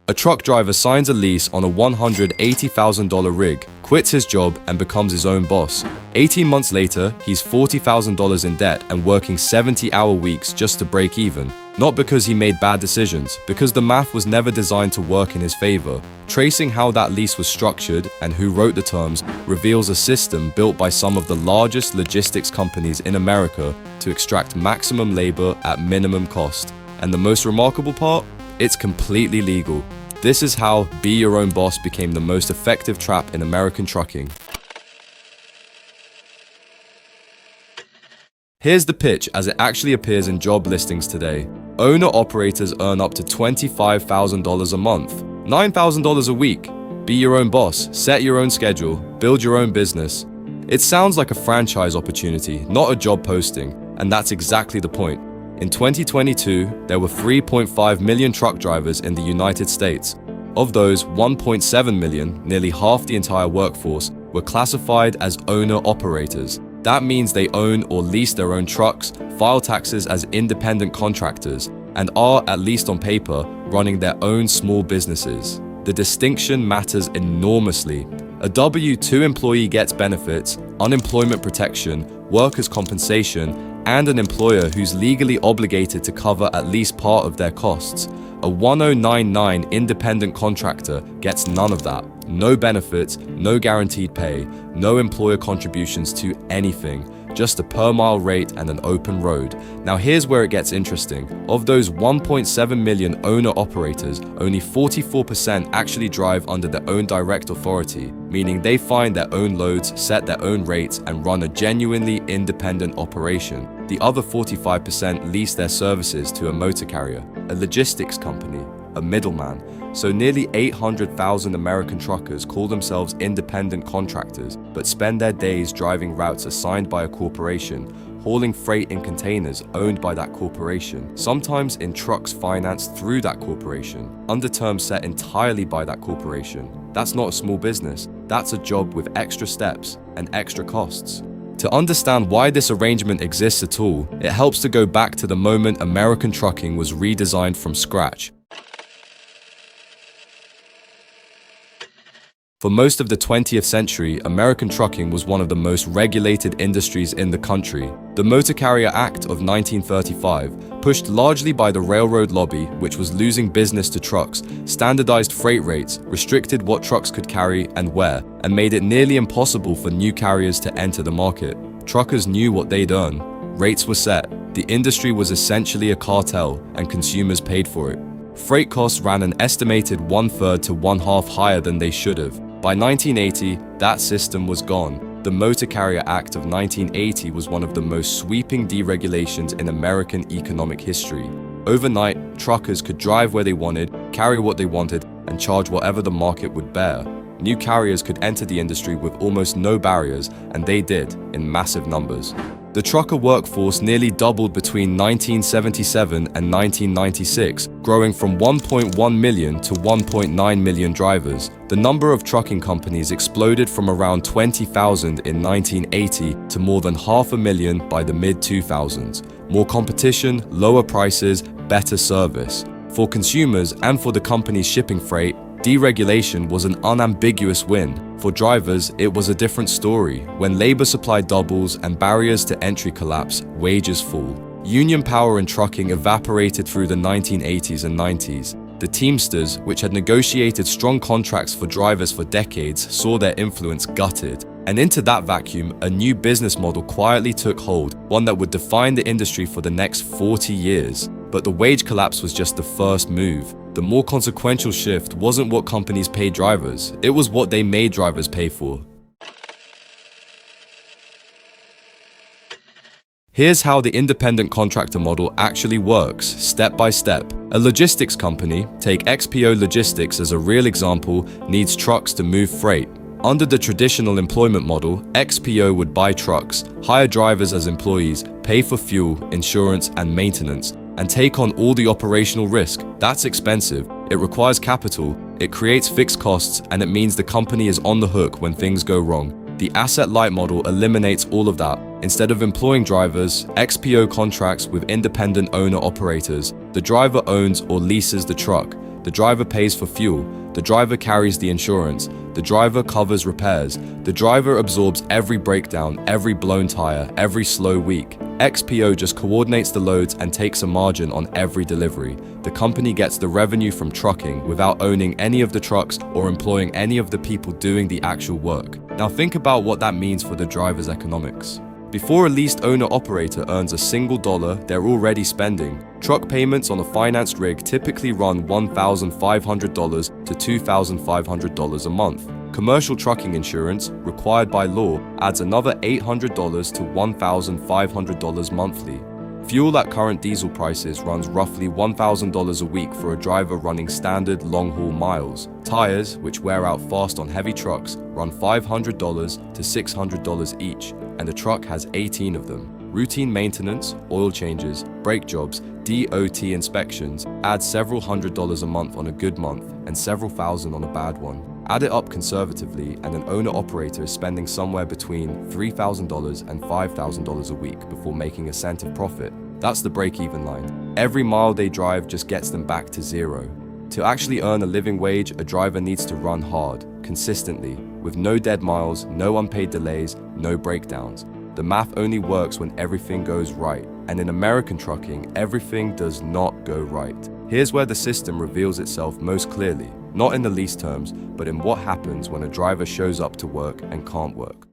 A truck driver signs a lease on a $180,000 rig, quits his job, and becomes his own boss. 18 months later, he's $40,000 in debt and working 70-hour weeks just to break even. Not because he made bad decisions, because the math was never designed to work in his favor. Tracing how that lease was structured and who wrote the terms reveals a system built by some of the largest logistics companies in America to extract maximum labor at minimum cost. And the most remarkable part? It's completely legal. This is how Be Your Own Boss became the most effective trap in American trucking. Here's the pitch as it actually appears in job listings today. Owner-operators earn up to $25,000 a month, $9,000 a week. Be your own boss, set your own schedule, build your own business. It sounds like a franchise opportunity, not a job posting, and that's exactly the point. In 2022, there were 3.5 million truck drivers in the United States. Of those, 1.7 million, nearly half the entire workforce, were classified as owner-operators. That means they own or lease their own trucks, file taxes as independent contractors, and are, at least on paper, running their own small businesses. The distinction matters enormously. A W-2 employee gets benefits, unemployment protection, workers' compensation, and an employer who's legally obligated to cover at least part of their costs. A 1099 independent contractor gets none of that. No benefits, no guaranteed pay, no employer contributions to anything, just a per mile rate and an open road. Now here's where it gets interesting. Of those 1.7 million owner-operators, only 44% actually drive under their own direct authority, meaning they find their own loads, set their own rates, and run a genuinely independent operation. The other 45% lease their services to a motor carrier, a logistics company, a middleman. So nearly 800,000 American truckers call themselves independent contractors, but spend their days driving routes assigned by a corporation, hauling freight in containers owned by that corporation, sometimes in trucks financed through that corporation, under terms set entirely by that corporation. That's not a small business, that's a job with extra steps and extra costs. To understand why this arrangement exists at all, it helps to go back to the moment American trucking was redesigned from scratch. For most of the 20th century, American trucking was one of the most regulated industries in the country. The Motor Carrier Act of 1935, pushed largely by the railroad lobby, which was losing business to trucks, standardized freight rates, restricted what trucks could carry and where, and made it nearly impossible for new carriers to enter the market. Truckers knew what they'd earn. Rates were set. The industry was essentially a cartel, and consumers paid for it. Freight costs ran an estimated 1/3 to 1/2 higher than they should have. By 1980, that system was gone. The Motor Carrier Act of 1980 was one of the most sweeping deregulations in American economic history. Overnight, truckers could drive where they wanted, carry what they wanted, and charge whatever the market would bear. New carriers could enter the industry with almost no barriers, and they did, in massive numbers. The trucker workforce nearly doubled between 1977 and 1996, growing from 1.1 million to 1.9 million drivers. The number of trucking companies exploded from around 20,000 in 1980 to more than 500,000 by the mid-2000s. More competition, lower prices, better service. For consumers and for the companies shipping freight, deregulation was an unambiguous win. For drivers, it was a different story. When labor supply doubles and barriers to entry collapse, wages fall. Union power in trucking evaporated through the 1980s and 90s. The Teamsters, which had negotiated strong contracts for drivers for decades, saw their influence gutted. And into that vacuum, a new business model quietly took hold, one that would define the industry for the next 40 years. But the wage collapse was just the first move. The more consequential shift wasn't what companies paid drivers, it was what they made drivers pay for. Here's how the independent contractor model actually works, step by step. A logistics company, take XPO Logistics as a real example, needs trucks to move freight. Under the traditional employment model, XPO would buy trucks, hire drivers as employees, pay for fuel, insurance, and maintenance, and take on all the operational risk. That's expensive. It requires capital, it creates fixed costs, and it means the company is on the hook when things go wrong. The asset-light model eliminates all of that. Instead of employing drivers, XPO contracts with independent owner-operators. The driver owns or leases the truck. The driver pays for fuel. The driver carries the insurance. The driver covers repairs. The driver absorbs every breakdown, every blown tire, every slow week. XPO just coordinates the loads and takes a margin on every delivery. The company gets the revenue from trucking without owning any of the trucks or employing any of the people doing the actual work. Now think about what that means for the driver's economics. Before a leased owner-operator earns a single dollar, they're already spending. Truck payments on a financed rig typically run $1,500 to $2,500 a month. Commercial trucking insurance, required by law, adds another $800 to $1,500 monthly. Fuel at current diesel prices runs roughly $1,000 a week for a driver running standard long-haul miles. Tires, which wear out fast on heavy trucks, run $500 to $600 each, and the truck has 18 of them. Routine maintenance, oil changes, brake jobs, DOT inspections add several $100s a month on a good month and several thousand on a bad one. Add it up conservatively, and an owner-operator is spending somewhere between $3,000 and $5,000 a week before making a cent of profit. That's the break-even line. Every mile they drive just gets them back to zero. To actually earn a living wage, a driver needs to run hard, consistently, with no dead miles, no unpaid delays, no breakdowns. The math only works when everything goes right, and in American trucking, everything does not go right. Here's where the system reveals itself most clearly, not in the lease terms, but in what happens when a driver shows up to work and can't work.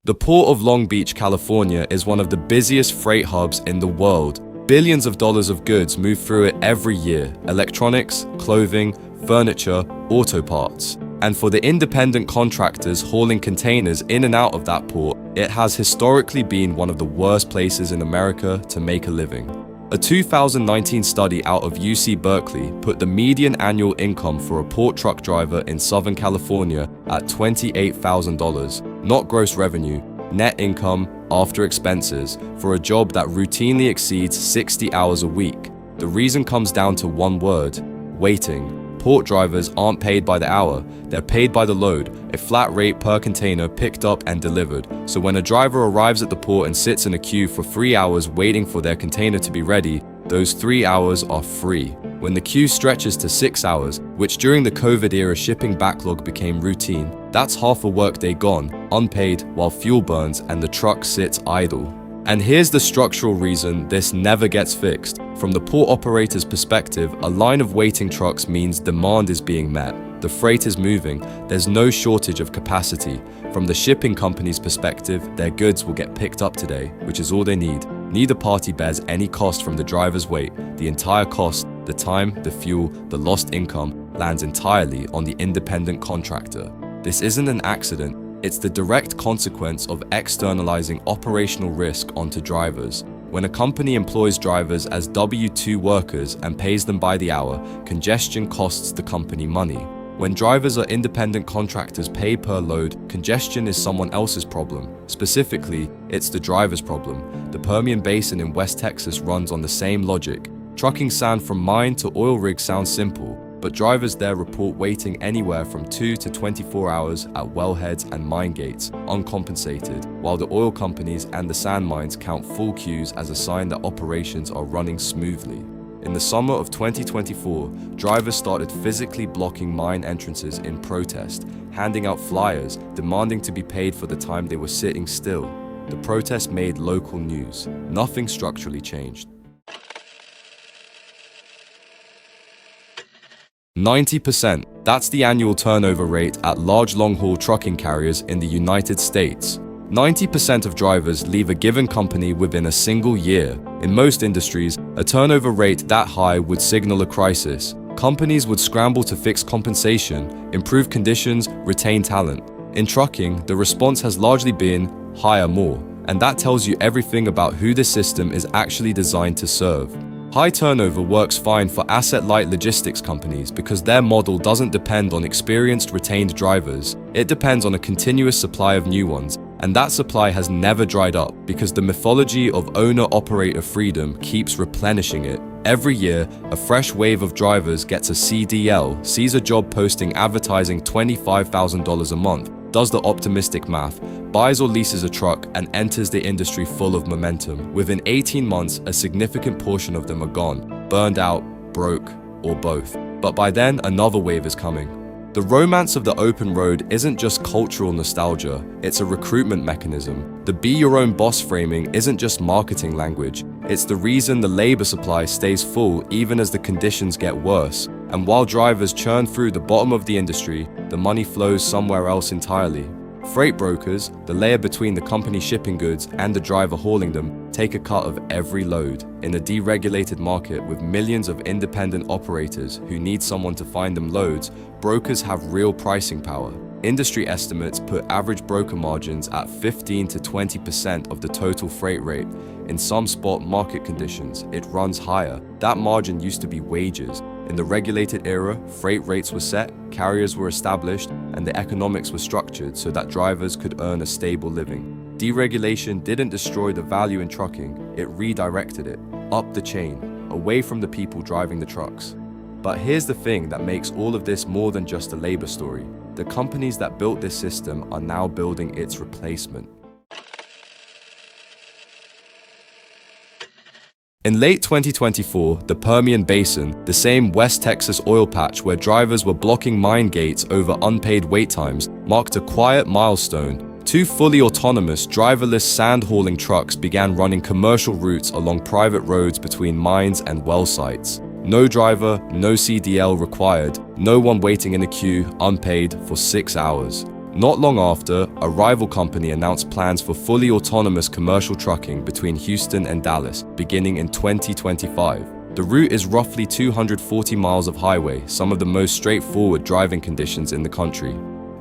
The Port of Long Beach, California is one of the busiest freight hubs in the world. Billions of dollars of goods move through it every year: electronics, clothing, furniture, auto parts. And for the independent contractors hauling containers in and out of that port, it has historically been one of the worst places in America to make a living. A 2019 study out of UC Berkeley put the median annual income for a port truck driver in Southern California at $28,000, not gross revenue, net income after expenses, for a job that routinely exceeds 60 hours a week. The reason comes down to one word: waiting. Port drivers aren't paid by the hour, they're paid by the load, a flat rate per container picked up and delivered. So when a driver arrives at the port and sits in a queue for 3 hours waiting for their container to be ready, those 3 hours are free. When the queue stretches to 6 hours, which during the COVID era shipping backlog became routine, that's half a workday gone, unpaid, while fuel burns and the truck sits idle. And here's the structural reason this never gets fixed. From the port operator's perspective, a line of waiting trucks means demand is being met. The freight is moving, there's no shortage of capacity. From the shipping company's perspective, their goods will get picked up today, which is all they need. Neither party bears any cost from the driver's wait. The entire cost, the time, the fuel, the lost income, lands entirely on the independent contractor. This isn't an accident. It's the direct consequence of externalizing operational risk onto drivers. When a company employs drivers as W-2 workers and pays them by the hour, congestion costs the company money. When drivers are independent contractors paid per load, congestion is someone else's problem. Specifically, it's the driver's problem. The Permian Basin in West Texas runs on the same logic. Trucking sand from mine to oil rig sounds simple, but drivers there report waiting anywhere from 2 to 24 hours at wellheads and mine gates, uncompensated, while the oil companies and the sand mines count full queues as a sign that operations are running smoothly. In the summer of 2024, drivers started physically blocking mine entrances in protest, handing out flyers, demanding to be paid for the time they were sitting still. The protest made local news. Nothing structurally changed. 90%. That's the annual turnover rate at large long-haul trucking carriers in the United States. 90% of drivers leave a given company within a single year. In most industries, a turnover rate that high would signal a crisis. Companies would scramble to fix compensation, improve conditions, retain talent. In trucking, the response has largely been hire more, and that tells you everything about who the system is actually designed to serve. High turnover works fine for asset-light logistics companies because their model doesn't depend on experienced retained drivers. It depends on a continuous supply of new ones, and that supply has never dried up because the mythology of owner-operator freedom keeps replenishing it. Every year, a fresh wave of drivers gets a CDL, sees a job posting advertising $25,000 a month, does the optimistic math, buys or leases a truck, and enters the industry full of momentum. Within 18 months, a significant portion of them are gone, burned out, broke, or both. But by then, another wave is coming. The romance of the open road isn't just cultural nostalgia, it's a recruitment mechanism. The be your own boss framing isn't just marketing language, it's the reason the labor supply stays full even as the conditions get worse. And while drivers churn through the bottom of the industry, the money flows somewhere else entirely. Freight brokers, the layer between the company shipping goods and the driver hauling them, take a cut of every load. In a deregulated market with millions of independent operators who need someone to find them loads, brokers have real pricing power. Industry estimates put average broker margins at 15 to 20% of the total freight rate. In some spot market conditions, it runs higher. That margin used to be wages. In the regulated era, freight rates were set, carriers were established, and the economics were structured so that drivers could earn a stable living. Deregulation didn't destroy the value in trucking, it redirected it, up the chain, away from the people driving the trucks. But here's the thing that makes all of this more than just a labor story. The companies that built this system are now building its replacement. In late 2024, the Permian Basin, the same West Texas oil patch where drivers were blocking mine gates over unpaid wait times, marked a quiet milestone. Two fully autonomous, driverless sand-hauling trucks began running commercial routes along private roads between mines and well sites. No driver, no CDL required, no one waiting in a queue, unpaid, for 6 hours. Not long after, a rival company announced plans for fully autonomous commercial trucking between Houston and Dallas, beginning in 2025. The route is roughly 240 miles of highway, some of the most straightforward driving conditions in the country.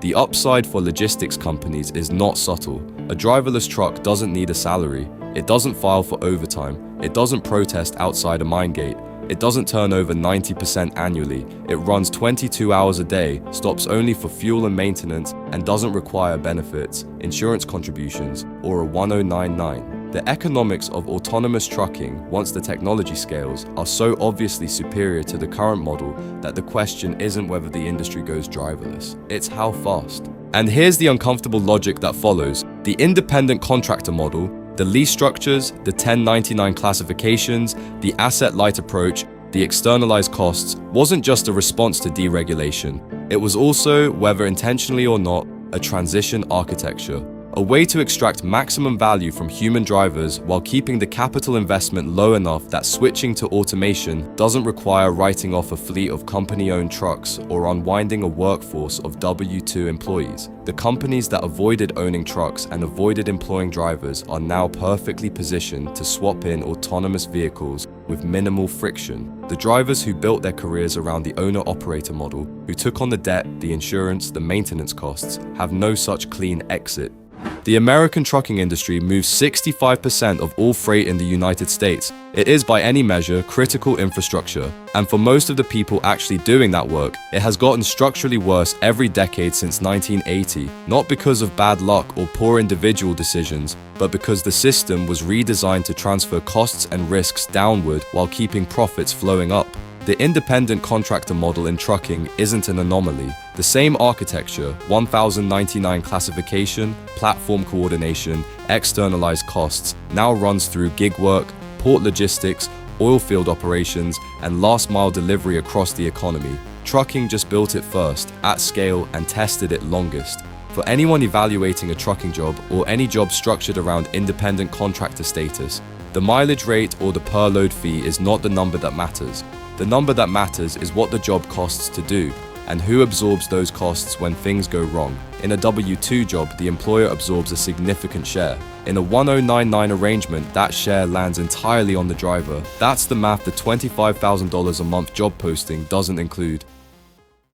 The upside for logistics companies is not subtle. A driverless truck doesn't need a salary, it doesn't file for overtime, it doesn't protest outside a mine gate, it doesn't turn over 90% annually, it runs 22 hours a day, stops only for fuel and maintenance, and doesn't require benefits, insurance contributions, or a 1099. The economics of autonomous trucking, once the technology scales, are so obviously superior to the current model that the question isn't whether the industry goes driverless, it's how fast. And here's the uncomfortable logic that follows. The independent contractor model, the lease structures, the 1099 classifications, the asset-light approach, the externalized costs, wasn't just a response to deregulation. It was also, whether intentionally or not, a transition architecture. A way to extract maximum value from human drivers while keeping the capital investment low enough that switching to automation doesn't require writing off a fleet of company-owned trucks or unwinding a workforce of W-2 employees. The companies that avoided owning trucks and avoided employing drivers are now perfectly positioned to swap in autonomous vehicles with minimal friction. The drivers who built their careers around the owner-operator model, who took on the debt, the insurance, the maintenance costs, have no such clean exit. The American trucking industry moves 65% of all freight in the United States. It is, by any measure, critical infrastructure. And for most of the people actually doing that work, it has gotten structurally worse every decade since 1980, not because of bad luck or poor individual decisions, but because the system was redesigned to transfer costs and risks downward while keeping profits flowing up. The independent contractor model in trucking isn't an anomaly. The same architecture, 1099 classification, platform coordination, externalized costs, now runs through gig work, port logistics, oil field operations, and last-mile delivery across the economy. Trucking just built it first, at scale, and tested it longest. For anyone evaluating a trucking job or any job structured around independent contractor status, the mileage rate or the per load fee is not the number that matters. The number that matters is what the job costs to do, and who absorbs those costs when things go wrong. In a W-2 job, the employer absorbs a significant share. In a 1099 arrangement, that share lands entirely on the driver. That's the math the $25,000 a month job posting doesn't include.